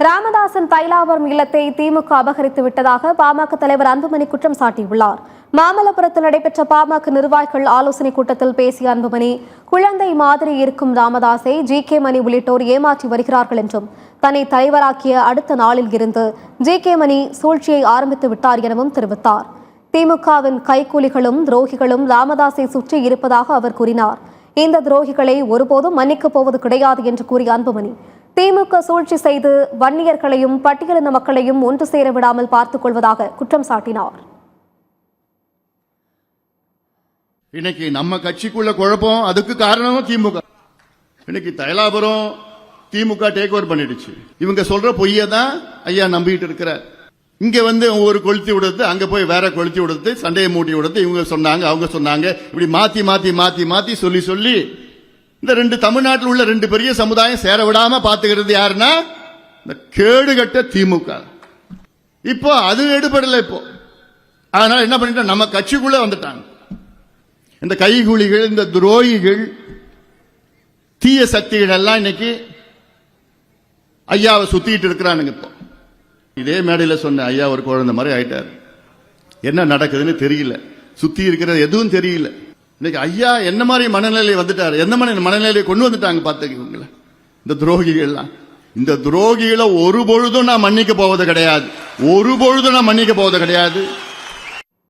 ராமதாசன் தைலாபுரம் இல்லத்தை திமுக அபகரித்து விட்டதாக பாமக தலைவர் அன்புமணி குற்றம் சாட்டியுள்ளார். மாமல்லபுரத்தில் நடைபெற்ற பாமக நிர்வாகிகள் ஆலோசனைக் கூட்டத்தில் பேசிய அன்புமணி, குழந்தை மாதிரி இருக்கும் ராமதாஸை ஜி.கே. மணி உள்ளிட்டோர் ஏமாற்றி வருகிறார்கள் என்றும், தன்னை தலைவராக்கிய அடுத்த நாளில் இருந்து ஜி.கே. மணி சூழ்ச்சியை ஆரம்பித்து விட்டார் எனவும் தெரிவித்தார். திமுகவின் கைக்கூலிகளும் துரோகிகளும் ராமதாஸை சுற்றி இருப்பதாக அவர் கூறினார். இந்த துரோகிகளை ஒருபோதும் மன்னிக்கப் போவது கிடையாது என்று கூறிய அன்புமணி, திமுக சூழ்ச்சி செய்து வன்னியர்களையும் பட்டியலின மக்களையும் ஒன்று சேர விடாமல் பார்த்துக் கொள்வதாக குற்றம் சாட்டினார். இன்னைக்கு நம்ம கட்சிக்குள்ள குழப்பம், அதுக்கு காரணம் திமுக. இன்னைக்கு தைலாபுரம் திமுக டேக் ஓவர் பண்ணிடுச்சு. இவங்க சொல்ற பொய்யை தான் ஐயா நம்பிட்டு இருக்கிறார். இங்க ஒரு கொளுத்தி விடுறது, அங்க போய் வேற கொளுத்தி விடுறது, சண்டையை மூட்டி விடுறது, இவங்க சொன்னாங்க அவங்க சொன்னாங்க, இப்படி மாத்தி மாத்தி மாத்தி மாத்தி சொல்லி சொல்லி இந்த ரெண்டு தமிழ்நாட்டில் உள்ள ரெண்டு பெரிய சமுதாயம் சேர விடாம பாத்துக்கிறது யாருன்னா இந்த கேடுகட்ட திமுக. இப்போ அது எடுபடல. இப்போ அதனால என்ன பண்ணிட்டோம், நம்ம கட்சிக்குள்ள வந்துட்டாங்க இந்த கைகூலிகள், இந்த துரோகிகள், தீய சக்திகள் எல்லாம் இன்னைக்கு ஐயாவை சுத்திட்டு இருக்கிறானுங்க. இப்போ இதே மேடையில் சொன்ன ஐயா ஒரு குழந்தை மாதிரி ஆயிட்டாரு. என்ன நடக்குதுன்னு தெரியல, சுத்தி இருக்கிறது எதுவும் தெரியல. இன்னைக்கு ஐயா என்ன மாதிரி மனநிலை வந்துட்டாரு, எந்த மாதிரி மனநிலையை கொண்டு வந்துட்டாங்க பார்த்துக்கீங்களா இந்த துரோகிகள்லாம். இந்த துரோகிகளை ஒரு பொழுதும் நான் மன்னிக்க போவது கிடையாது, ஒரு பொழுதும் நான் மன்னிக்க போவது கிடையாது.